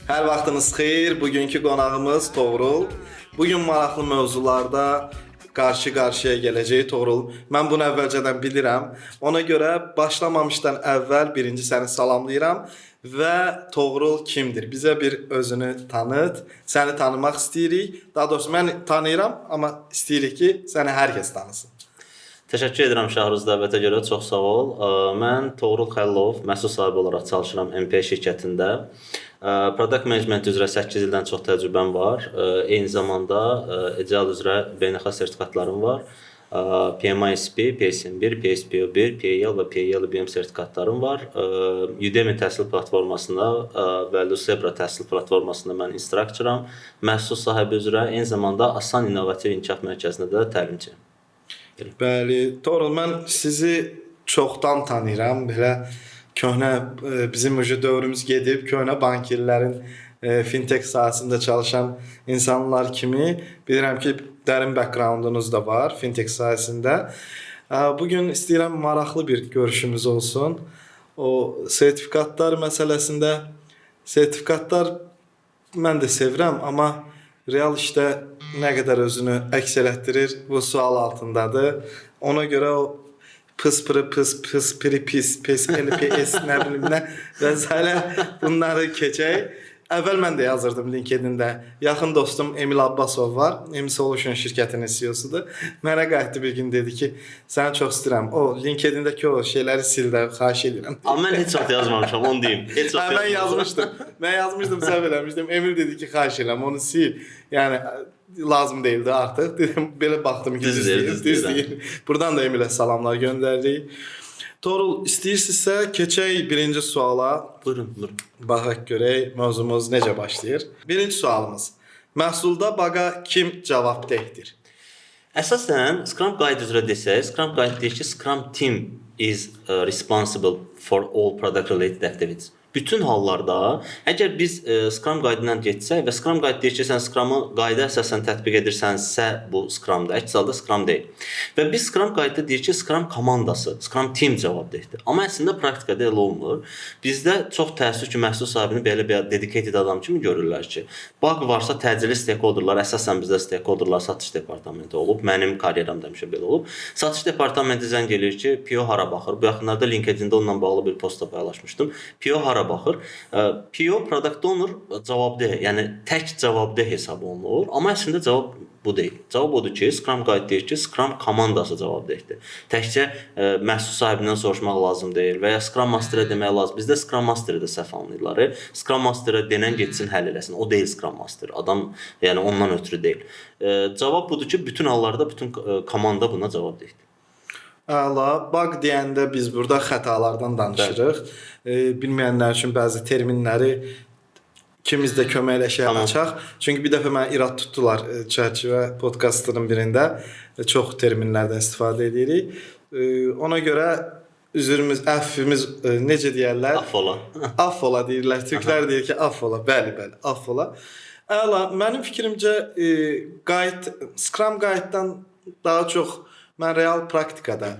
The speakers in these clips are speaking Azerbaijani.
Hər vaxtınız xeyir. Bugünkü qonağımız Toğrul. Bugün maraqlı mövzularda qarşı-qarşıya gələcək Toğrul. Mən bunu əvvəlcədən bilirəm. Ona görə başlamamışdan əvvəl birinci səni salamlayıram və Toğrul kimdir? Bizə bir özünü tanıt. Səni tanımaq istəyirik. Daha doğrusu mən tanıyıram, amma istəyirik ki, səni hər kəs tanısın. Təşəkkür edirəm Şahruz dəvətə görə, çox sağ ol. Mən Toğrul Xəlilov, məhsul sahibi olaraq çalışıram MP şirkətində. Product management üzrə 8 ildən çox təcrübəm var. Eyni zamanda Agile üzrə beynəlxalq sertifikatlarım var. PMISP, PSM1, PSPO1, PAL və PAL-BM sertifikatlarım var. Udemy təhsil platformasında və Lucebra təhsil platformasında mən instruktoram. Məhsul sahibi üzrə eyni zamanda Asan İnnovativ İnkişaf Mərkəzində də təlimçiyəm. Bəli, Toğrul, mən sizi çoxdan tanıyıram. Belə köhnə bizim dövrümüz gedib, köhnə bankirlərin fintech sahəsində çalışan insanlar kimi bilirəm ki, dərin backgroundunuz da var fintech sahəsində. Bugün istəyirəm maraqlı bir görüşümüz olsun. O sertifikatlar məsələsində sertifikatlar mən də sevirəm, amma real işdə nə qədər özünü əks elətdirir, bu sual altındadır. Ona görə o pıs nə bilim nə və zələ bunları keçək. Əvvəl mən də yazırdım LinkedIn-də. Yaxın dostum Emil Abbasov var. Emil Solution şirkətinin CEO-sudur. Mənə qayıtdı bir gün dedi ki, səni çox istəyirəm. O LinkedIn-dəki o şeyləri sil də, xahiş edirəm. Amma mən heç vaxt yazmamışam, onu deyim. Heç vaxt mən yazmışdım. Mən yazmışdım, səhv eləmişdim. Emil dedi ki, xahiş edirəm, onu sil. Yəni lazım değildi artıq. Dedim, belə baxdım ki, düz deyil. Buradan da Emilə salamlar göndəririk. Toğrul, istəyirsinizsə keçək birinci suala. Buyurun. Baxaq görək mövzumuz necə başlayır. Birinci sualımız. Məhsulda baqa kim cavabdehdir? Əsasən Scrum Guide üzrə desək, Scrum Guide deyir ki, Scrum team is responsible for all product related activities. Bütün hallarda, əgər biz Scrum Guide-dan getsək və Scrum Guide deyir ki, sən Scrum-ı qayda əsasən tətbiq edirsənsə, bu Scrum-da, əks halda Scrum deyil. Və biz Scrum Guide-da deyir ki, Scrum komandası, Scrum team cavabdehdir. Amma əslində praktikada elə olmur. Bizdə çox təəssüf ki, məhsul sahibini belə bir dedicated adam kimi görürlər ki, bug varsa təcili stakeholderlar, əsasən bizdə stakeholderlar satış departamenti olub. Mənim karyeramda həmişə belə olub. Satış departamenti zəng eləyir ki, PO hara baxır? Bu yaxınlarda LinkedIn-də onunla bağlı bir postda paylaşmışdım. PO hara baxır. PO product owner cavabdeh, yəni tək cavabdeh hesab olunur. Amma əslində cavab bu deyil. Cavab odur ki, Scrum Guide deyir ki, Scrum komandası cavabdehdir. Təkcə məhsul sahibindən soruşmaq lazım deyil və ya Scrum Master-ə demək lazım. Bizdə Scrum Master-ı da səhv anlayırlar. Scrum Master-a denən getsin, həll eləsin. O deyil Scrum Master. Adam, yəni ondan ötürü deyil. Cavab budur ki, bütün hallarda bütün komanda buna cavabdehdir. Əla, bug deyəndə biz burada xətalardan danışırıq. Bilməyənlər üçün bəzi terminləri ikimiz də köməkləşək açaq. Çünki bir dəfə mənə irad tutdular çərçivə podkastının birində. Çox terminlərdən istifadə edirik. Ona görə üzrümüz, əffimiz necə deyərlər? Affola. Affola deyirlər. Türklər deyir ki, affola. Bəli, affola. Əla, mənim fikrimcə Scrum Guide-dan daha çox mən real praktikada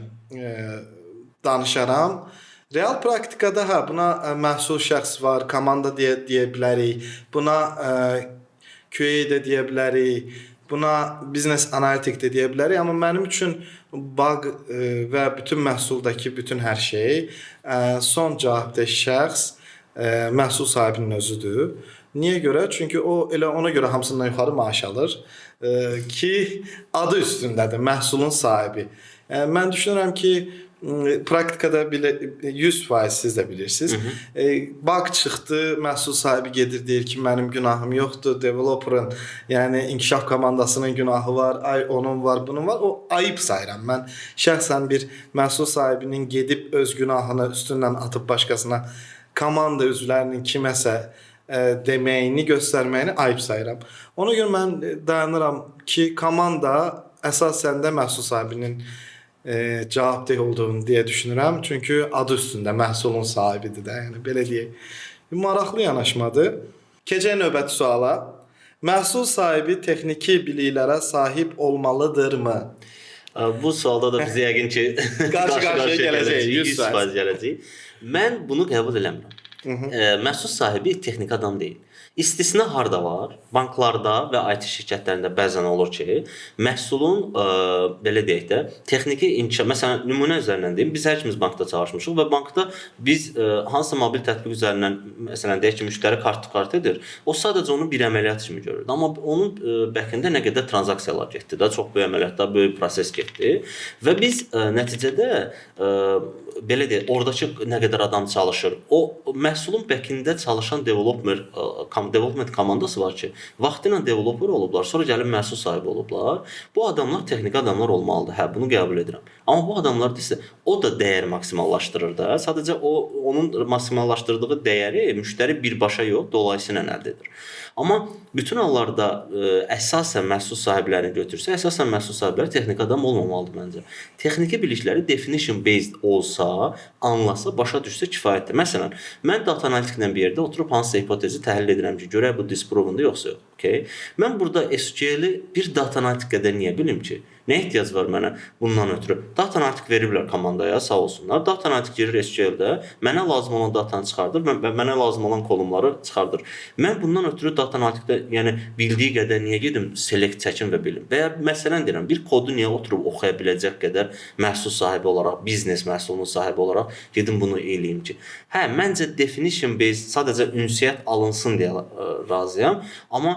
danışaram. Real praktikada buna məhsul şəxs var, komanda deyə bilərik. Buna QA də deyə bilərik. Buna business analitik də deyə bilərik. Amma mənim üçün bug və bütün məhsuldakı bütün hər şey son cavabdeh şəxs məhsul sahibinin özüdür. Niyə görə? Çünki o elə ona görə hamısından yuxarı maaş alır ki, adı üstündədir, məhsulun sahibi. Mən düşünürəm ki, praktikada 100% siz də bilirsiniz. Bug çıxdı, məhsul sahibi gedir deyir ki, mənim günahım yoxdur, developerın, yəni inkişaf komandasının günahı var, onun var, bunun var. O ayıb sayıram. Mən şəxsən bir məhsul sahibinin gedib öz günahını üstündən atıb başqasına, komanda üzvlərinin kiməsə deməyini, göstərməyini ayıb sayıram. Ona görə mən dayanıram ki, komanda əsasən də məhsul sahibinin cavabdeh olduğunu deyə düşünürəm. Çünki adı üstündə məhsulun sahibidir də. Yəni belə deyək. Maraqlı yanaşmadır. Keçək növbəti suala. Məhsul sahibi texniki biliklərə sahib olmalıdırmı? Bu sualda da biz yəqin ki qarşı-qarşıya gələcəyik, 100% gələcəyik. Mən bunu qəbul eləmirəm. Məhsul sahibi texnik adam deyil. İstisna harda var? Banklarda və IT şirkətlərində bəzən olur ki, məhsulun belə deyək də, texniki inkişaf, məsələn, nümunə üzərindən deyim, biz hər ikimiz bankda çalışmışıq və bankda biz hansısa mobil tətbiq üzərindən, məsələn, deyək ki, müştəri kart edir. O sadəcə onu bir əməliyyat kimi görürdü. Amma onun bəkində nə qədər tranzaksiyalar getdi də, çox böyük əməliyyatlar, böyük proses getdi və biz nəticədə belə deyək, oradakı nə qədər adam çalışır, o məhsulun bəkində çalışan development komandası var ki, vaxtıyla developer olublar, sonra gəlib məhsul sahibi olublar. Bu adamlar texniki adamlar olmalıdır. Hə, bunu qəbul edirəm. Amma bu adamlar isə o da dəyər maksimallaşdırır da. Sadəcə onun maksimallaşdırdığı dəyəri müştəri birbaşa yox, dolayısıyla əldə edir. Amma bütün hallarda əsasən məhsul sahiblərini götürsə, əsasən məhsul sahibləri texniki adam olmamalıdır məncə. Texniki bilikləri definition based olsa, anlasa, başa düşsə kifayətdir. Məsələn, mən data analitiklə bir yerdə oturub hansısa hipotezi təhlil edirəm ki, görək bu disprovendur yoxsa yox. Okay? Mən burada SQL-i bir data analitik qədər niyə bilim ki? Nə ehtiyac var mənə bundan ötürü? Data analitik veriblər komandaya, sağ olsunlar. Data analitik girir SQL-də, mənə lazım olan datanı çıxardır və mənə lazım olan kolumları çıxardır. Mən bundan ötürü data analitikdə, yəni bildiyi qədər niyə gedim select çəkim və bilim? Və ya məsələn deyirəm, bir kodu niyə oturub oxuya biləcək qədər məhsul sahibi olaraq, biznes məhsulunun sahibi olaraq gedim bunu eləyim ki? Hə, məncə definition based sadəcə ünsiyyət alınsın deyə razıyam, amma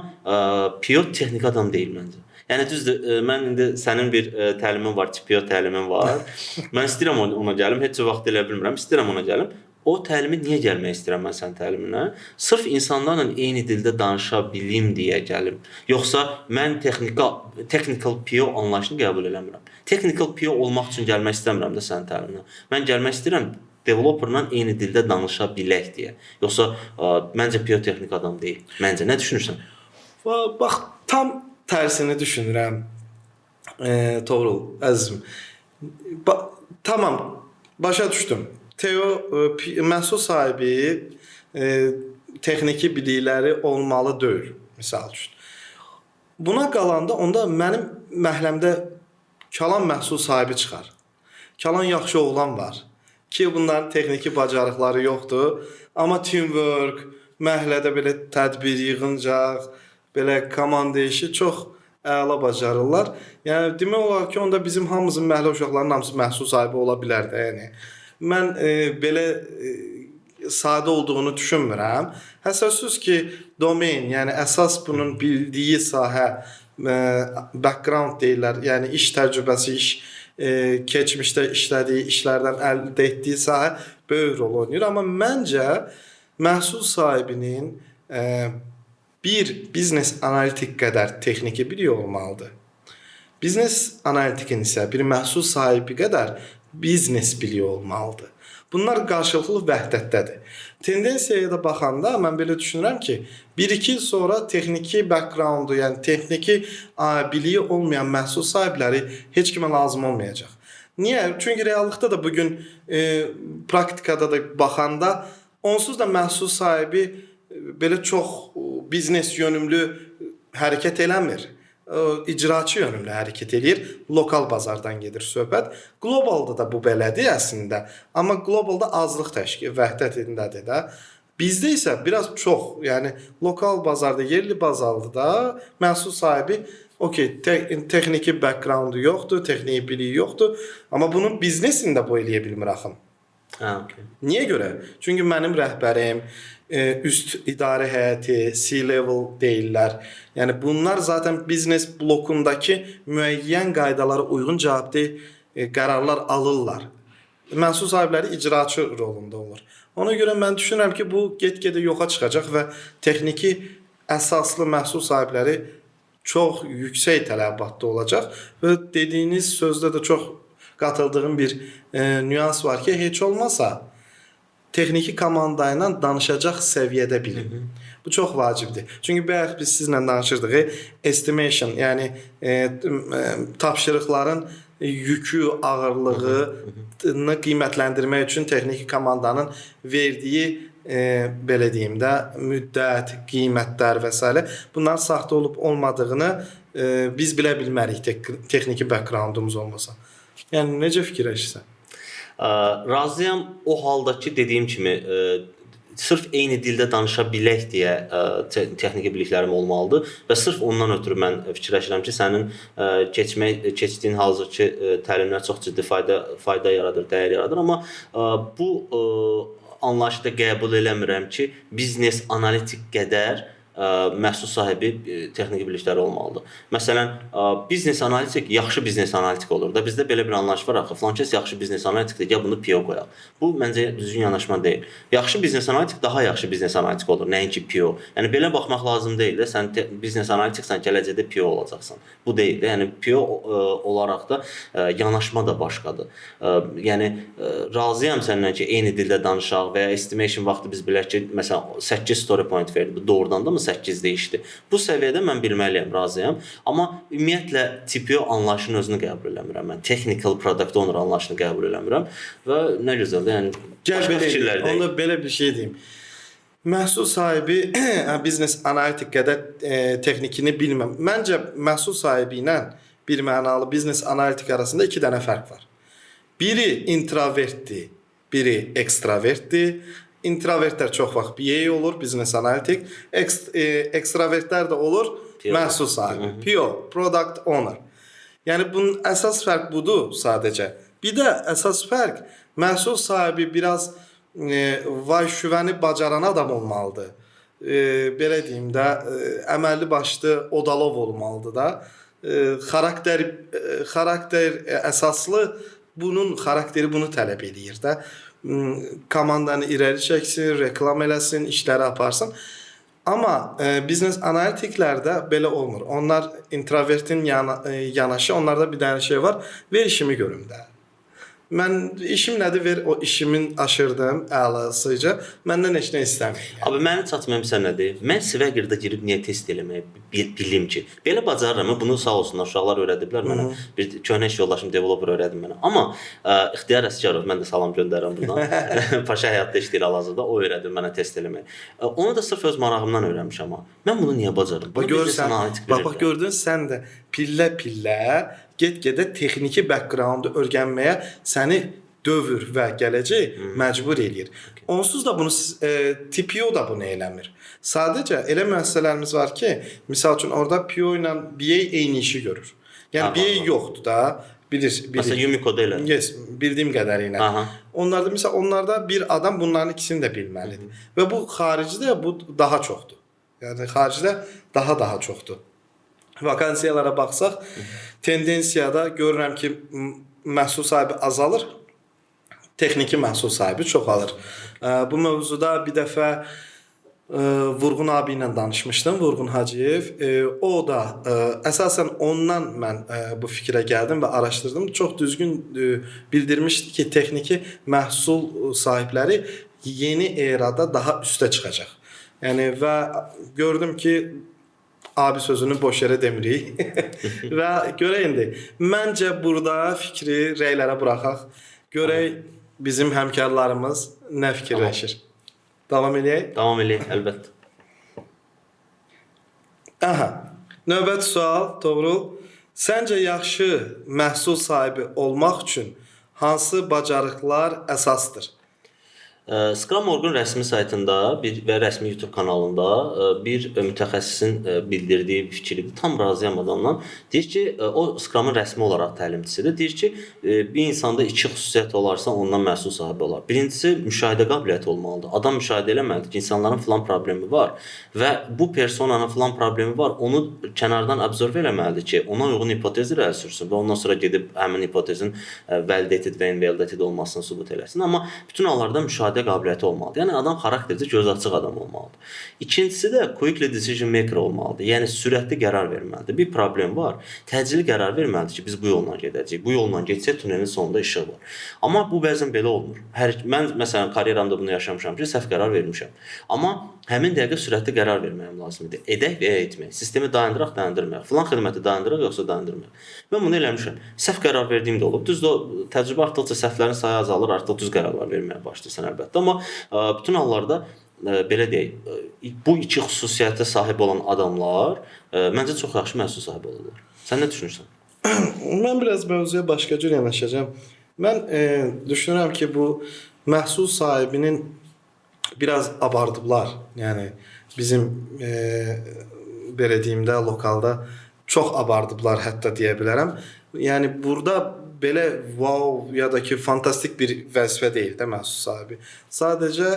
pure texniki adam deyil məncə. Yəni düzdür, mən indi sənin bir təlimin var, TPO təlimin var. Mən istəyirəm ona gəlim, heç vaxt elə bilmirəm, istəyirəm ona gəlim. O təlimi niyə gəlmək istəyirəm mən sənin təliminə? Sırf insanlarla eyni dildə danışa bilim deyə gəlim. Yoxsa mən technical PO anlayışını qəbul eləmirəm. Technical PO olmaq üçün gəlmək istəmirəm də sənin təliminə. Mən gəlmək istəyirəm developerla eyni dildə danışa bilək deyə. Yoxsa məncə PO texnik adam deyil. Məncə nə düşünürsən? Bax, tam tərsini düşünürəm. Toğrul, əzizim. Tamam, başa düşdüm. Teo məhsul sahibi texniki bilikləri olmalı deyil, misal üçün. Buna qalanda onda mənim məhəlləmdə kalan məhsul sahibi çıxar. Kalan yaxşı oğlan var ki, bunların texniki bacarıqları yoxdur, amma teamwork, məhəllədə belə tədbir yığıncaq, belə komanda işi çox əla bacarırlar. Yəni demək olar ki, onda bizim hamımızın məhəllə uşaqlarının hamısı məhsul sahibi ola bilər də, yəni. Mən belə sadə olduğunu düşünmürəm. Həssasız ki, domain, yəni əsas bunun bildiyi sahə, background deyirlər, yəni iş təcrübəsi, keçmişdə işlədiyi işlərdən əldə etdiyi sahə böyük rol oynayır. Amma məncə məhsul sahibinin bir biznes analitik qədər texniki biliyi olmalıdır. Biznes analitikin isə bir məhsul sahibi qədər biznes biliyi olmalıdır. Bunlar qarşılıqlı vəhdətdədir. Tendensiyaya da baxanda mən belə düşünürəm ki, 1-2 il sonra texniki backgroundu, yəni texniki biliyi olmayan məhsul sahibləri heç kimə lazım olmayacaq. Niyə? Çünki reallıqda da bugün praktikada da baxanda onsuz da məhsul sahibi belə çox biznes yönümlü hərəkət eləmir. İcraçı yönümlü hərəkət eləyir. Lokal bazardan gedir söhbət. Globalda da bu belədir əslində. Amma globalda azlıq təşkil, vəhdətindədir də. Bizdə isə biraz çox, yəni lokal bazarda, yerli bazarda məhsul sahibi texniki backgroundu yoxdur, texniki biliyi yoxdur. Amma bunun biznesində bu eləyə bilmir axın. Niyə görə? Çünki mənim rəhbərim, üst idarə heyəti, C-level deyirlər. Yəni bunlar zaten biznes blokundakı müəyyən qaydalara uyğun cavabdeh qərarlar alırlar. Məhsul sahibləri icraçı rolunda olur. Ona görə mən düşünürəm ki, bu get-gedə yoxa çıxacaq və texniki əsaslı məhsul sahibləri çox yüksək tələbatda olacaq və dediyiniz sözdə də çox qatıldığım bir nüans var ki, heç olmasa texniki komanda ilə danışacaq səviyyədə bilim. Bu çox vacibdir. Çünki bayaq biz sizlə danışırdıq, estimation, yəni tapşırıqların yükü, ağırlığını qiymətləndirmək üçün texniki komandanın verdiyi belə deyim də müddət, qiymətlər və s. bunların saxta olub olmadığını biz bilə bilmərik texniki backgroundumuz olmasa. Yəni necə fikirləşirsən? Razıyam o halda ki, dediyim kimi sırf eyni dildə danışa bilək deyə texniki biliklərim olmalıdır və sırf ondan ötürü mən fikirləşirəm ki, sənin keçdiyin hazırki təlimlər çox ciddi fayda yaradır, dəyər yaradır, amma bu anlayışı da qəbul eləmirəm ki, biznes analitik qədər məhsul sahibi texniki bilikləri olmalıdır. Məsələn, biznes analitik yaxşı biznes analitik olur da. Bizdə belə bir anlayış var axı. Filankəs yaxşı biznes analitikdir, gəl bunu PO qoyaq. Bu məncə düzgün yanaşma deyil. Yaxşı biznes analitik daha yaxşı biznes analitik olur, nəinki PO. Yəni belə baxmaq lazım deyil də. Sən biznes analitiksən, gələcəkdə PO olacaqsan. Bu deyil də. Yəni PO olaraq da yanaşma da başqadır. Yəni razıyam səndən ki, eyni dildə danışaq və ya estimation vaxtı biz bilək ki, məsələn 8 story point verdi. Bu doğrudan da mı 8 dəyişdi? Bu səviyyədə mən bilməliyəm, razıyam. Amma ümumiyyətlə TPO anlayışının özünü qəbul eləmirəm. Mən technical product owner anlayışını qəbul eləmirəm və nə gözəldir. Yəni gəl belə onda belə bir şey deyim. Məhsul sahibi biznes analitik qədər texnikini bilməm. Məncə məhsul sahibi ilə bir mənalı biznes analitik arasında 2 dənə fərq var. Biri introvertdir, biri ekstravertdir. İntrovertlər çox vaxt BA olur, biznes analitik. Ekstravertlər də olur, məhsul sahibi. PO, product owner. Yəni bunun əsas fərq budur sadəcə. Bir də əsas fərq məhsul sahibi biraz vay-şüvəni bacaran adam olmalıdır. Belə deyim də, əməlli başlı Odalov olmalıdır da. Xarakter əsaslı bunun xarakteri bunu tələb edir də. Komandanı irəli çəksin, reklam eləsin, işləri aparsın. Amma biznes analitiklərdə belə olmur. Onlar introvertin yanaşı, onlarda bir dənə şey var. Ver işimi görüm də. Mən işim nədir? Ver o işimin aşırdım, əlasıca. Məndən heç nə istəmir. Abi məni çatmayan sən nədir? Mən Swagger-da girib niyə test eləməyə bilim ki? Belə bacarıram. Bunu sağ olsunlar, uşaqlar öyrədiblər mənə. Bir köhnə iş yoldaşım developer öyrədi mənə. Amma İxtiyar Əsgərov, mən də salam göndərirəm buradan. Paşa həyatda işləyir hal-hazırda. O öyrədi mənə test eləməyi. Onu da sırf öz marağımdan öyrənmişəm amma. Mən bunu niyə bacarım? Bax gördün sən də pillə-pillə get-gedə texniki background-u öyrənməyə səni dövr və gələcək məcbur eləyir. Onsuz da bunu TPO da bunu eləmir. Sadəcə elə müəssisələrimiz var ki, misal üçün orada PO ilə BA eyni işi görür. Yəni BA yoxdur da, bilir. Məsələn Yumiko-da elə. Yes, bildiyim qədərilə. Onlarda bir adam bunların ikisini də bilməlidir. Və bu xaricdə bu daha çoxdur. Yəni xaricdə daha çoxdur. Vakansiyalara baxsaq, tendensiyada görürəm ki, məhsul sahibi azalır, texniki məhsul sahibi çoxalır. Bu mövzuda bir dəfə Vurğun abi ilə danışmışdım, Vurğun Hacıyev. O da əsasən ondan mən bu fikrə gəldim və araşdırdım. Çox düzgün bildirmişdi ki, texniki məhsul sahibləri yeni erada daha üstə çıxacaq. Yəni və gördüm ki, abi sözünü boş yerə demirik. Və görək indi. Məncə burada fikri rəylərə buraxaq. Görək bizim həmkarlarımız nə fikirləşir. Davam eləyək? Davam eləyək, əlbəttə. Aha. Növbəti sual, Toğrul. Səncə yaxşı məhsul sahibi olmaq üçün hansı bacarıqlar əsasdır? Scrum.org-un rəsmi saytında və rəsmi YouTube kanalında bir mütəxəssisin bildirdiyi fikirdir. Tam razıyam adamdan. Deyir ki, o Scrum-un rəsmi olaraq təlimçisidir. Deyir ki, bir insanda 2 xüsusiyyət olarsa ondan məhsul sahibi olar. Birincisi, müşahidə qabiliyyəti olmalıdır. Adam müşahidə eləməlidir ki, insanların filan problemi var və bu personanın filan problemi var. Onu kənardan absorb eləməlidir ki, ona uyğun hipotez irəli sürsün və ondan sonra gedib həmin hipotezin validated və invalidated olmasını sübut eləsin. Amma bütün hallarda müşahidə qabiliyyəti olmalıdır. Yəni adam xaraktercə göz açıq adam olmalıdır. İkincisi də quickly decision maker olmalıdır. Yəni sürətli qərar verməlidir. Bir problem var. Təcili qərar verməlidir ki, biz bu yolla gedəcəyik. Bu yolla getsək tunelin sonunda işıq var. Amma bu bəzən belə olmur. Mən məsələn karyeramda bunu yaşamışam ki, səhv qərar vermişəm. Amma həmin dəqiqə sürətli qərar verməyim lazımdır. Edək və ya etmək. Sistemi dayandıraq, dayandırmayaq. Filan xidməti dayandıraq yoxsa dayandırmayaq. Mən bunu eləmişəm. Səhv qərar verdiyim də olub. Düzdür, təcrübə artdıqca səhvlərin sayı azalır, artıq düz qərarlar verməyə başlayırsan əlbəttə. Amma bütün hallarda belə deyək, bu 2 xüsusiyyətə sahib olan adamlar məncə çox yaxşı məhsul sahibi olurlar. Sən nə düşünürsən? Mən biraz mövzuya başqa cür yanaşacağam. Mən düşünürəm ki, bu məhsul sahibinin biraz abardıblar. Yəni bizim belə deyim də lokalda çox abardıblar hətta deyə bilərəm. Yəni burada belə wow ya da ki fantastik bir vəzifə deyil də məhsul sahibi. Sadəcə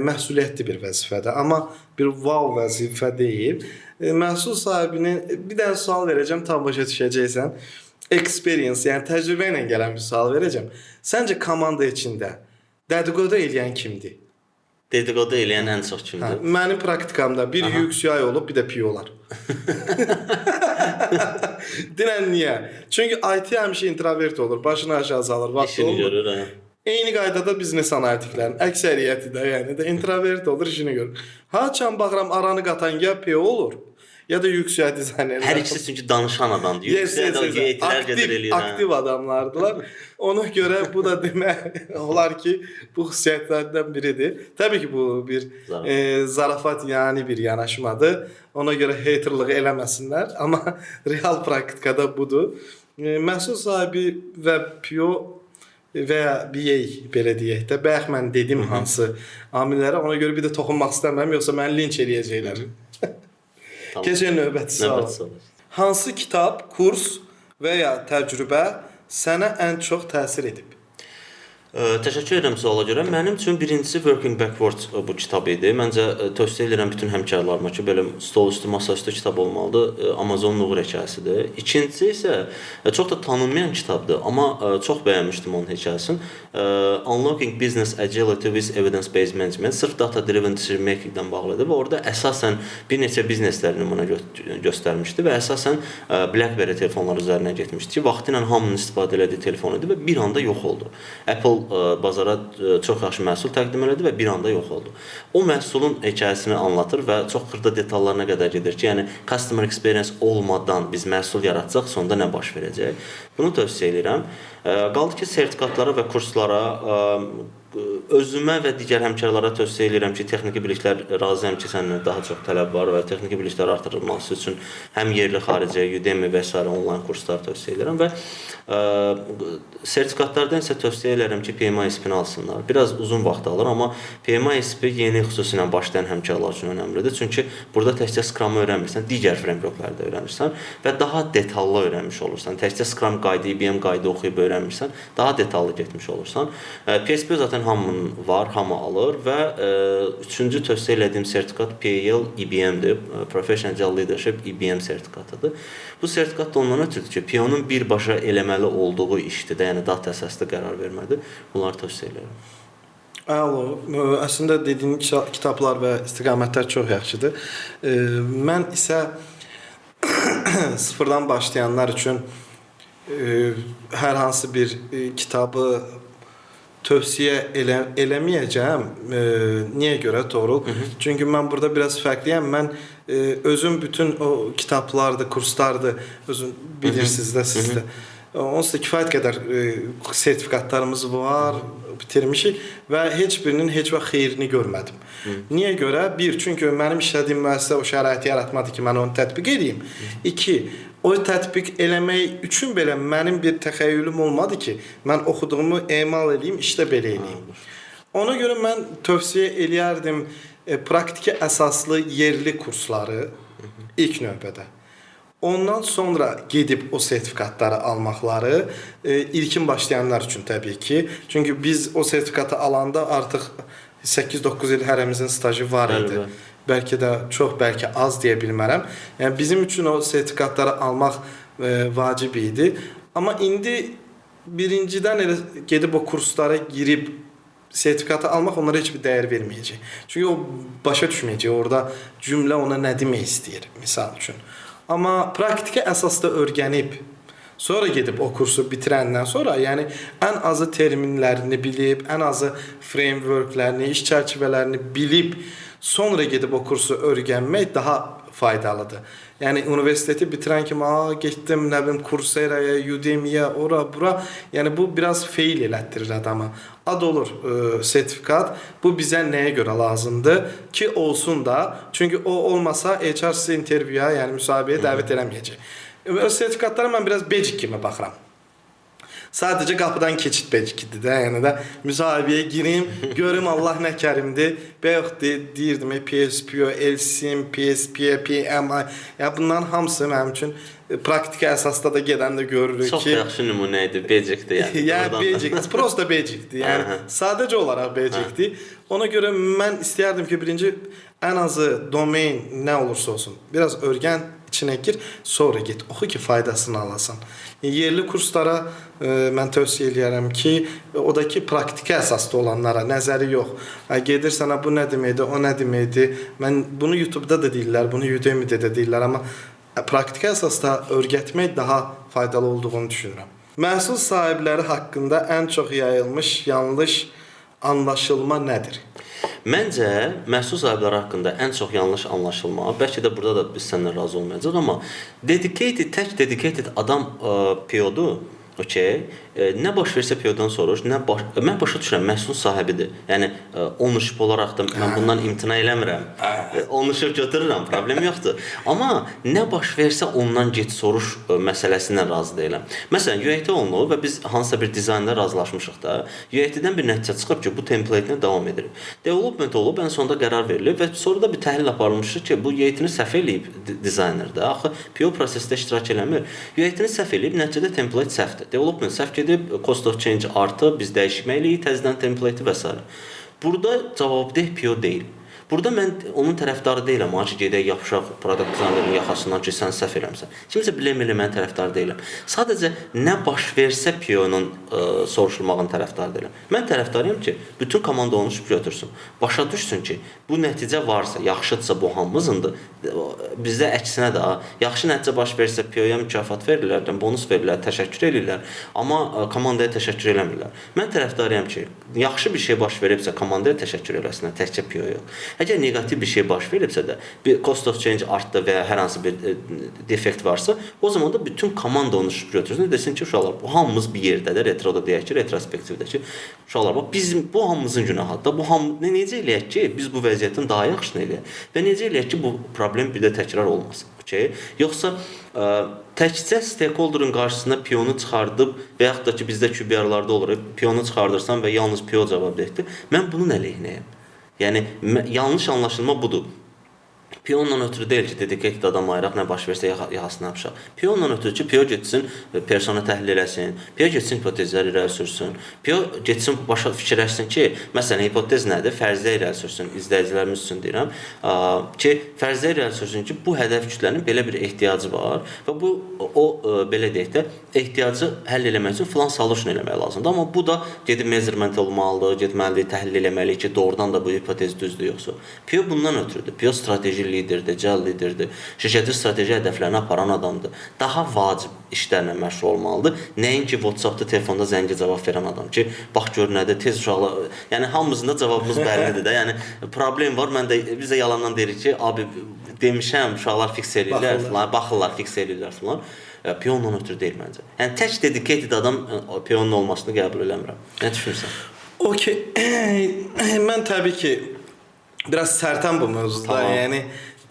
məsuliyyətli bir vəzifədir, amma bir wow vəzifə deyil. Məhsul sahibinin bir dənə sual verəcəm, tam başa düşəcəksən. Experience, yəni təcrübə ilə gələn bir sual verəcəm. Səncə komanda içində dedikodu eləyən kimdir? Dedikodu eləyən ən çox kimdir? Mənim praktikamda bir UX/UI olub, bir də PO-lar. Dinən niyə? Çünki IT həmişə introvert olur, başını aşağı salır, vaxtı İşini olmur. görür, hə. Eyni qaydada biznes analitiklərin əksəriyyəti də, yəni də introvert olur, işini görür. Haçan baxıram aranı qatan ya PO olur, ya da UX/UI dizaynerlər. Hər ikisi çünki danışan adamdır. Aktiv adamlardılar. Ona görə bu da demək olar ki, bu xüsusiyyətlərdən biridir. Təbii ki, bu bir zarafat yani bir yanaşmadır. Ona görə haterlıq eləməsinlər, amma real praktikada budur. Məhsul sahibi və PO və ya BA belə deyək də, bayaq mən dedim hansı amillərə, ona görə bir də toxunmaq istəmirəm, yoxsa məni linç eləyəcəklər. Keçən növbəti sual. Hansı kitab, kurs və ya təcrübə sənə ən çox təsir edib? Təşəkkür edirəm suala görə. Mənim üçün birincisi Working Backwards bu kitab idi. Məncə tövsiyə edirəm bütün həmkarlarıma ki, belə stol üstü, masa üstü kitab olmalıdır. Amazon uğur hekayəsidir. İkincisi isə çox da tanınmayan kitabdır, amma çox bəyənmişdim onun hekayəsini. Unlocking Business Agility with Evidence-Based Management sırf data-driven decision making-dən bağlıdır və orada əsasən bir neçə bizneslər nümunə göstərmişdi və əsasən BlackBerry telefonları üzərinə getmişdi ki, vaxtı ilə hamının istifadə elədiyi telefon idi və bir anda yox oldu. Apple bazara çox yaxşı məhsul təqdim elədi və bir anda yox oldu. O məhsulun hekayəsini anlatır və çox xırda detallarına qədər gedir ki, yəni customer experience olmadan biz məhsul yaratacaq, sonda nə baş verəcək? Bunu tövsiyə edirəm. Qaldı ki, sertifikatlara və kurslara özümə və digər həmkarlara tövsiyə edirəm ki, texniki biliklər razıyam ki, səndən daha çox tələb var və texniki biliklər artırılması üçün həm yerli, xarici, Udemy və s. onlayn kurslar tövsiyə edirəm və sertifikatlardan isə tövsiyə edirəm ki, PMI-SP-ni alsınlar. Biraz uzun vaxt alır, amma PMI-SP yeni xüsusilə başlayan həmkarlar üçün önəmlidir. Çünki burada təkcə Scrum-ı öyrənmirsən, digər frameworkları da öyrənirsən və daha detallı öyrənmiş olursan. Təkcə Scrum qaydı, IBM qaydı oxuyub öyrənmirsən, daha detallı getmiş olursan. PSP zaten hamının var, hamı alır və üçüncü tövsiyə elədiyim sertifikat PAL IBM-dir. Professional Agile Leadership IBM sertifikatıdır. Bu sertifikat da ondan ötürüdür ki, PO-nun birbaşa eləməli olduğu işdir də, yəni data əsaslı qərar vermədir. Bunları tövsiyə edirəm. Əslində dediyin kitablar və istiqamətlər çox yaxşıdır. Mən isə sıfırdan başlayanlar üçün hər hansı bir kitabı tövsiyə eləməyəcəm. Niyə görə Toğrul? Çünki mən burada biraz fərqliyəm. Mən özüm bütün o kitablardır, kurslardır, özün bilirsiniz də siz də. Onsuz da kifayət qədər sertifikatlarımız var, bitirmişik və heç birinin heç vaxt xeyrini görmədim. Niyə görə? Bir, çünki mənim işlədiyim müəssisə o şəraiti yaratmadı ki, mən onu tətbiq edeyim. İki, o tətbiq eləmək üçün belə mənim bir təxəyyülüm olmadı ki, mən oxuduğumu emal edeyim, işdə belə edeyim. Ona görə mən tövsiyə eləyərdim praktiki əsaslı yerli kursları ilk növbədə. Ondan sonra gedib o sertifikatları almaqları ilkin başlayanlar üçün təbii ki. Çünki biz o sertifikatı alanda artıq 8-9 il hərəmizin stajı var idi. Bəlkə də çox, bəlkə az deyə bilmərəm. Yəni bizim üçün o sertifikatları almaq vacib idi. Amma indi birincidən elə gedib o kurslara girib sertifikatı almaq onlara heç bir dəyər verməyəcək. Çünki o başa düşməyəcək. Orada cümlə ona nə demək istəyir, misal üçün. Amma praktiki əsasda öyrənib, sonra gedib o kursu bitirəndən sonra, yəni ən azı terminlərini bilib, ən azı frameworklərini, iş çərçivələrini bilib, sonra gedib o kursu öyrənmək daha faydalıdır. Yəni universiteti bitirən kimi, getdim, nə bilim, Coursera-ya, Udemy-ya, ora, bura. Yəni bu biraz fail elətdirir adamı. Ad olur sertifikat. Bu bizə nəyə görə lazımdır ki, olsun da. Çünki o olmasa HR sizi intervyuya, yəni müsahibəyə dəvət eləməyəcək. Sertifikatlara mən biraz basic kimi baxıram. Sadəcə qapıdan keçid becikdi də, yəni də müsahibəyə girim, görüm Allah nə kərimdir. Bəyox deyirdim PSPO, LSIM, PSP, PMI. Yəni bunların hamısı mənim üçün praktiki əsasda da gedəndə görürük ki, çox yaxşı nümunə idi, becikdi yəni. Yəni becikdi, prosta becikdi. Yəni sadəcə olaraq becikdi. Ona görə mən istəyərdim ki, birinci ən azı domain nə olursa olsun, biraz öyrən, içinə gir, sonra get, oxu ki, faydasını alasan. Yerli kurslara mən tövsiyə edirəm ki, odakı praktiki əsasda olanlara, nəzəri yox. Gedirsən, bu nə deməkdir, o nə deməkdir. Mən bunu YouTube-da da deyirlər, bunu Udemy-də də deyirlər, amma praktiki əsasda öyrətmək daha faydalı olduğunu düşünürəm. Məhsul sahibləri haqqında ən çox yayılmış yanlış anlaşılma nədir? Məncə, məhsul sahibləri haqqında ən çox yanlış anlaşılma, bəlkə də burada da biz səninlə razı olmayacağıq, amma tək dedicated adam PO-dur, okey. Nə baş versə PO-dan soruş, mən başa düşürəm, məhsul sahibidir. Yəni ownership olaraq da mən bundan imtina eləmirəm. Ownership götürürəm, problem yoxdur. Amma nə baş versə ondan get soruş məsələsindən razı deyiləm. Məsələn, UAT olunub və biz hansısa bir dizaynda razılaşmışıq da, UAT-dən bir nəticə çıxıb ki, bu template-nə davam edirik. Development olub, ən sonunda qərar verilib və sonra da bir təhlil aparılmışdır ki, bu UAT-ni səhv eləyib dizayner də. Axı PO prosesdə iştirak eləmir. UAT-ni səhv eləyib, nəticədə template səhvdir. Development səhv gedib, cost of change artıb, biz dəyişməliyik, təzədən template-i və s. Burada cavabdeh PO deyil. Burada mən onun tərəfdarı deyiləm, ki, gedək yapışaq product dizaynerin yaxasından ki, sən səhv eləmsən. Kimsə blame eləməyin tərəfdarı deyiləm. Sadəcə nə baş versə PO-nun soruşulmağın tərəfdarı deyiləm. Mən tərəfdarıyam ki, bütün komanda onu götürsün. Başa düşsün ki, bu nəticə varsa, yaxşıdsa bu hamımızındır. Bizdə əksinə də, yaxşı nəticə baş versə PO-ya mükafat verirlər, bonus verirlər, təşəkkür edirlər, amma komandaya təşəkkür eləmirlər. Mən tərəfdarıyam ki, yaxşı bir şey baş veribsə komandaya təşəkkür eləsinlər, təkcə PO-ya. Əgər neqativ bir şey baş veribsə də, bir cost of change artdı və ya hər hansı bir defekt varsa, o zaman da bütün komanda onu götürsün, desin ki, uşaqlar, bu hamımız bir yerdədir, retroda deyək ki, retrospektivdə ki, uşaqlar, bax, bu hamımızın günahıdır. Necə eləyək ki, biz bu vəziyyətin daha yaxşısını eləyək və necə eləyək ki, bu problem bir də təkrar olmasın. Yoxsa təkcə stakeholder'ın qarşısına PO-nu çıxardıb və yaxud da ki, bizdə QBR-larda olur, PO-nu çıxardırsan və yalnız PO cavab deyəkdir, mən bunun əleyhinəyəm. Yəni, yanlış anlaşılma budur. PO-dan ötürü deyil ki, dedicated adam ayıraq, nə baş versə yaxasına yapışaq. PO-dan ötürü ki, PO getsin, persona təhlil eləsin, PO getsin, hipotezlər irəli sürsün, PO getsin, başa fikirləşsin ki, məsələn, hipotez nədir? Fərzə irəli sürsün, izləyicilərimiz üçün deyirəm ki, fərzə irəli sürsün ki, bu hədəf kütlənin belə bir ehtiyacı var və belə deyək də, ehtiyacı həll eləmək üçün filan solution eləmək lazımdır. Amma bu da gedib measurement olmalıdır, getməlidir, təhlil eləməli ki, doğrudan da bu hipotez düzdür yoxsa. PO bundan ötürüdür. PO strateji liderdir, cəl liderdir, şirkətin strateji hədəflərini aparan adamdır. Daha vacib işlərlə məşğul olmalıdır. Nəinki WhatsApp-da, telefonda zəngi cavab verən adam ki, bax gör nədir, tez uşaqlar, yəni hamımızın da cavabımız bəllidir də. Yəni problem var, biz də yalandan deyirik ki, abi demişəm, uşaqlar fiks eləyirlər, baxırlar, fiks eləyirlər falan. PO-dan ötürü deyil məncə. Yəni tək dedicated adam PO-nun olmasını qəbul eləmirəm. Nə düşünürsən? Okey. Mən təbii ki biraz sərtəm bu mövzuda. Tamam. Yəni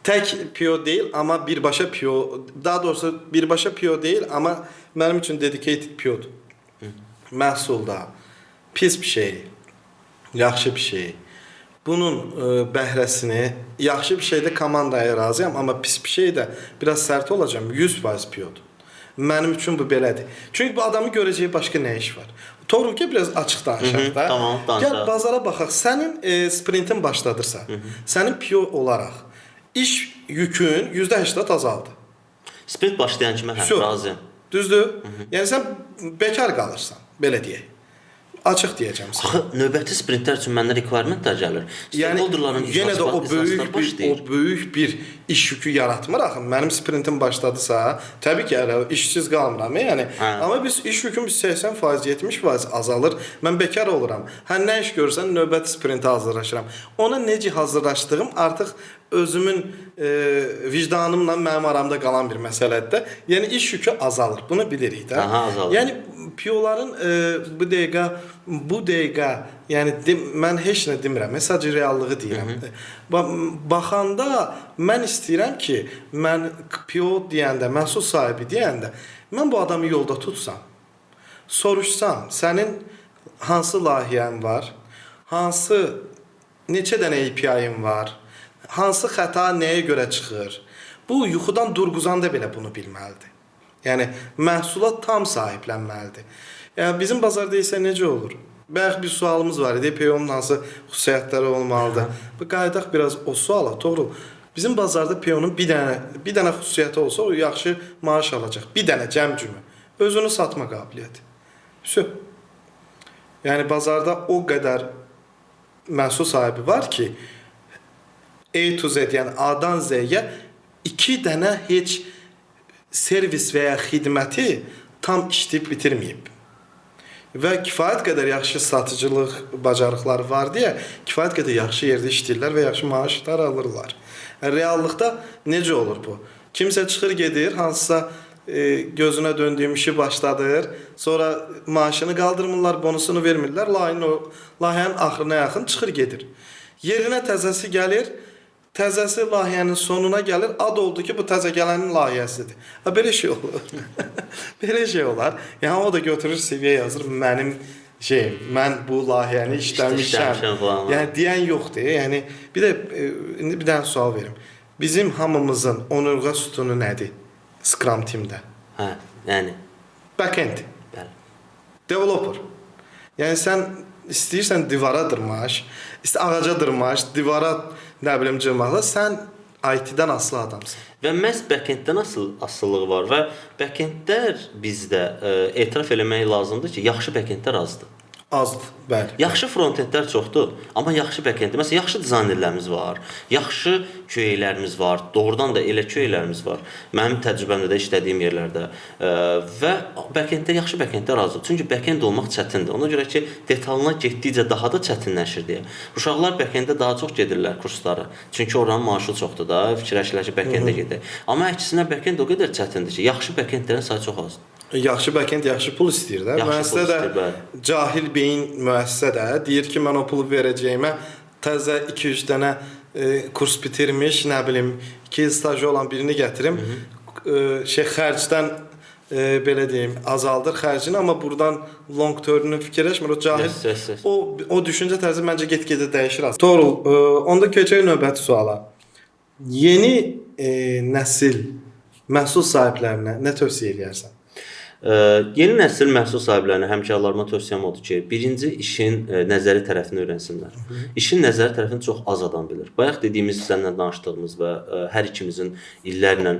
tək PO deyil, amma birbaşa PO, daha doğrusu birbaşa PO deyil, amma mənim üçün dedicated PO-dur. Məhsulda pis bir şey, yaxşı bir şey. Bunun bəhrəsini, yaxşı bir şeydə komandaya razıyam, amma pis bir şey də biraz sərt olacağım, 100% PO-dur. Mənim üçün bu belədir. Çünki bu adamı görəcəyi başqa nə iş var? Toğrul ki, biraz açıq danışaq da. Tamam, danışaq. Gəl bazara baxaq. Sənin sprintin başladırsa, sənin PO olaraq iş yükün %80 azaldı. Sprint başlayan kimi razıyam. Düzdür? Yəni sən bekar qalırsan, belə deyək. Açıq deyəcəm sənə. Axı növbəti sprintlər üçün məndən requirementlər gəlir. Yəni yenə də o böyük bir iş yükü yaratmır axı. Mənim sprintim başladısa, təbii ki, işsiz qalmıram. Yəni amma biz iş yüküm 80%, 70% azalır. Mən bekar oluram. Nə iş görsən növbəti sprintə hazırlaşıram. Ona necə hazırlaşdığım artıq özümün vicdanımla mənim aramda qalan bir məsələdir. Yəni iş yükü azalır. Bunu bilirik də. Yəni PO-ların bu dəqiqə, yəni mən heç nə demirəm, sadəcə reallığı deyirəm. Baxanda mən istəyirəm ki, mən PO deyəndə, məhsul sahibi deyəndə, mən bu adamı yolda tutsam, soruşsam, sənin hansı layihən var? Neçə dənə API-in var? Hansı xəta nəyə görə çıxır? Bu yuxudan durğuzanda belə bunu bilməlidir. Yəni məhsula tam sahiblənməlidir. Yəni bizim bazarda isə necə olur? Bayaq bir sualımız var idi. PO-nun hansı xüsusiyyətləri olmalıdır? Bu qayıdaq biraz o suala. Doğru. Bizim bazarda PO-nun bir dənə xüsusiyyəti olsa o yaxşı maaş alacaq. Bir dənə cəmcümü. Özünü satma qabiliyyəti. Vəsə. Yəni bazarda o qədər məhsul sahibi var ki, A to Z, yəni A-dan Z-yə 2 dənə heç servis və ya xidməti tam işləyib bitirməyib. Və kifayət qədər yaxşı satıcılıq bacarıqları var deyə kifayət qədər yaxşı yerdə işləyirlər və yaxşı maaşlar alırlar. Reallıqda necə olur bu? Kimsə çıxır gedir, hansısa gözünə döndüyüm işi başladır, sonra maaşını qaldırmırlar, bonusunu vermirlər, layihənin axırına yaxın çıxır gedir. Yerinə təzəsi gəlir, təzəsi layihənin sonuna gəlir, ad oldu ki, bu təzə gələnin layihəsidir. Belə şey olur. Belə şey olar. Yəni o da götürür CV yazır, mən bu layihəni işləmişəm. Yəni deyən yoxdur. Yəni bir dənə sual verim. Bizim hamımızın onurğa sütunu nədir? Scrum Team-də. Hə, yəni backend. Bəli. Developer. Yəni sən istəyirsən divara dırmaş, ağaca dırmaş, divara nə bilim cırmaqla, sən IT-dən asılı adamsın. Və məhz backenddən asılılığı var və backendlər bizdə etiraf eləmək lazımdır ki, yaxşı backendlər azdır. Azdır, bəli. Yaxşı frontendlər çoxdur, amma yaxşı backend. Məsələn, yaxşı dizaynerlərimiz var, yaxşı QA-lərimiz var, doğrudan da elə QA-lərimiz var. Mənim təcrübəmdə də işlədiyim yerlərdə və backenddə yaxşı backendlər azdır. Çünki backend olmaq çətindir. Ona görə ki, detalına getdikcə daha da çətinləşir deyə. Uşaqlar backenddə daha çox gedirlər kurslara. Çünki oranın maaşı çoxdur da, fikirləşirlər ki, backenddə gedir. Amma əksinə backend o qədər çətindir ki, yaxşı backendlərin sayı çox azdır. Yaxşı backend yaxşı pul istəyir də. Müəssisə də cahil beyin müəssisə də deyir ki, mən o pulu verəcəyimə təzə 2-3 dənə kurs bitirmiş, nə bilim, 2 il stajı olan birini gətirim. Xərcdən belə deyim, azaldır xərcini, amma buradan long term'ünü fikirləşmir. O cahil. O düşüncə tərzi məncə get-gedə dəyişir. Doğru. Onda keçək növbəti suala. Yeni nəsil məhsul sahiblərinə nə tövsiyə edərsən? Yeni nəsil məhsul sahiblərinə həmkarlarıma tövsiyəm odur ki, birinci işin nəzəri tərəfini öyrənsinlər. İşin nəzəri tərəfini çox az adam bilir. Bayaq dediyimiz, səninlə danışdığımız və hər ikimizin illərlə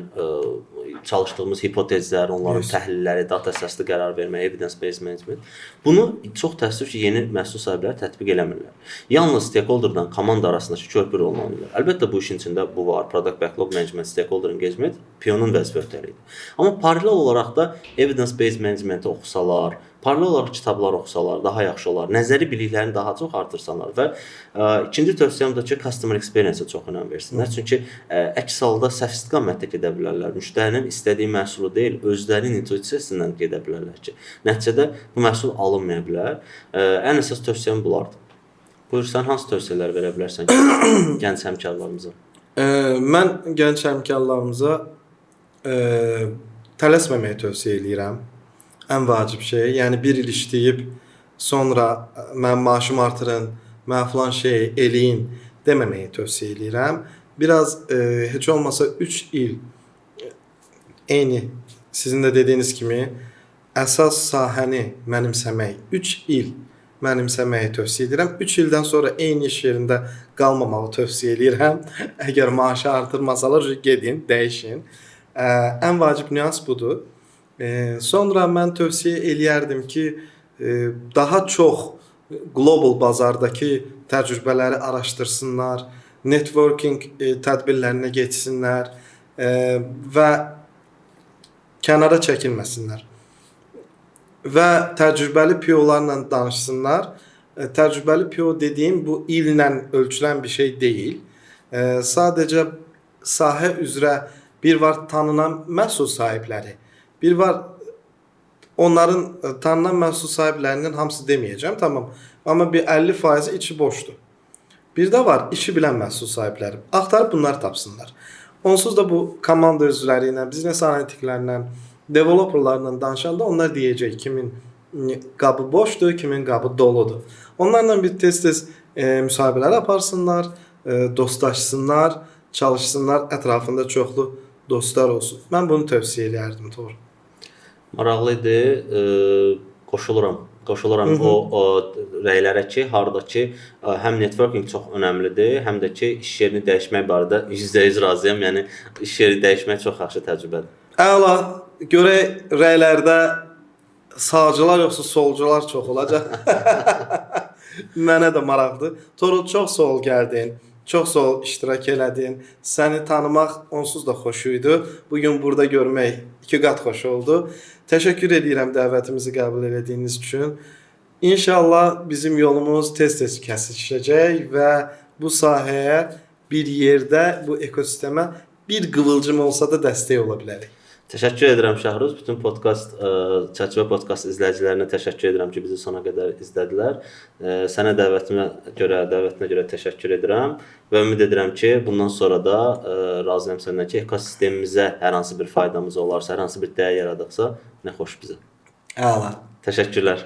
çalışdığımız hipotezlər, onların təhlilləri, data əsaslı qərar vermə, evidence-based management. Bunu çox təəssüf ki, yeni məhsul sahibləri tətbiq eləmirlər. Yalnız stakeholderdan komanda arasındakı körpü rolunu oynayırlar. Əlbəttə bu işin içində bu var. Product backlog management, stakeholder engagement PO-nun vəzifə öhdəliyidir. Amma paralel olaraq da evidence-based management-i oxusalar, paralel olaraq kitablar oxusalar daha yaxşı olar. Nəzəri biliklərini daha çox artırsalar və ikinci tövsiyəm də ki, customer experience-ə çox önəm versinlər. Çünki əks halda səhv istiqamətdə gedə bilərlər. Müştərinin istədiyi məhsulu deyil, özlərinin intuisiyasından gedə bilərlər ki, nəticədə bu məhsul alınmaya bilər. Ən əsas tövsiyəm bunlardır. Buyur, sən hansı tövsiyələr verə bilərsən gənc həmkarlarımıza? Mən gənc həmkarlarımıza tələsməməyi tövsiyə edirəm. Ən vacib şey, yəni bir il işləyib sonra mən maaşımı artırın, mən filan şey eləyin deməməyi tövsiyə edirəm. Biraz heç olmasa 3 il eyni sizin də dediyiniz kimi əsas sahəni mənimsəmək, 3 il mənimsəməyi tövsiyə edirəm. 3 ildən sonra eyni iş yerində qalmamağı tövsiyə edirəm. Əgər maaşı artırmasalar, gedin, dəyişin. Ən vacib nüans budur. Sonra mən tövsiyə eləyərdim ki, daha çox global bazardakı təcrübələri araşdırsınlar, networking tədbirlərinə getsinlər və kənara çəkilməsinlər. Və təcrübəli PO-larla danışsınlar. Təcrübəli PO dediyim bu illə ölçülən bir şey deyil. Sadəcə sahə üzrə bir var tanınan məhsul sahibləri. Bir var onların tanınan məhsul sahiblərinin hamısı deməyəcəm, tamam. Amma bir 50% içi boşdur. Bir də var işi bilən məhsul sahibləri. Axtarıb bunları tapsınlar. Onsuz da bu komanda üzvləri ilə, biznes analitiklərlə, developerlarla danışanda onlar deyəcək kimin qabı boşdur, kimin qabı doludur. Onlarla bir tez-tez müsahibələr aparsınlar, dostlaşsınlar, çalışsınlar, ətrafında çoxlu dostlar olsun. Mən bunu tövsiyə edərdim, Toğrul. Maraqlı idi. Qoşuluram. O rəylərə ki, hardakı həm networking çox önəmlidir, həm də ki, iş yerini dəyişmək barədə %100 razıyam. Yəni iş yeri dəyişmək çox yaxşı təcrübədir. Əla, görək rəylərdə sağcılar yoxsa solcular çox olacaq. Mənə də maraqlıdır. Toğrul, çox sağ ol gəldin. Çox sağ ol iştirak elədin. Səni tanımaq onsuz da xoş idi. Bugün burada görmək 2 qat xoş oldu. Təşəkkür edirəm dəvətimizi qəbul etdiyiniz üçün. İnşallah bizim yolumuz tez-tez kəsişəcək və bu sahəyə bir yerdə, bu ekosistemə bir qıvılcım olsa da dəstək ola bilərik. Təşəkkür edirəm Şahruz. Bütün Çərçivə podkast izləyicilərinə təşəkkür edirəm ki, bizi sona qədər izlədilər. Sənə dəvətinə görə təşəkkür edirəm və ümid edirəm ki, bundan sonra da razıyam səndən ki, ekosistemimizə hər hansı bir faydamız olarsa, hər hansı bir dəyər yaradıqsa, nə xoş bizə. Əla. Təşəkkürlər.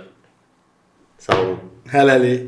Sağ olun. Hələlik.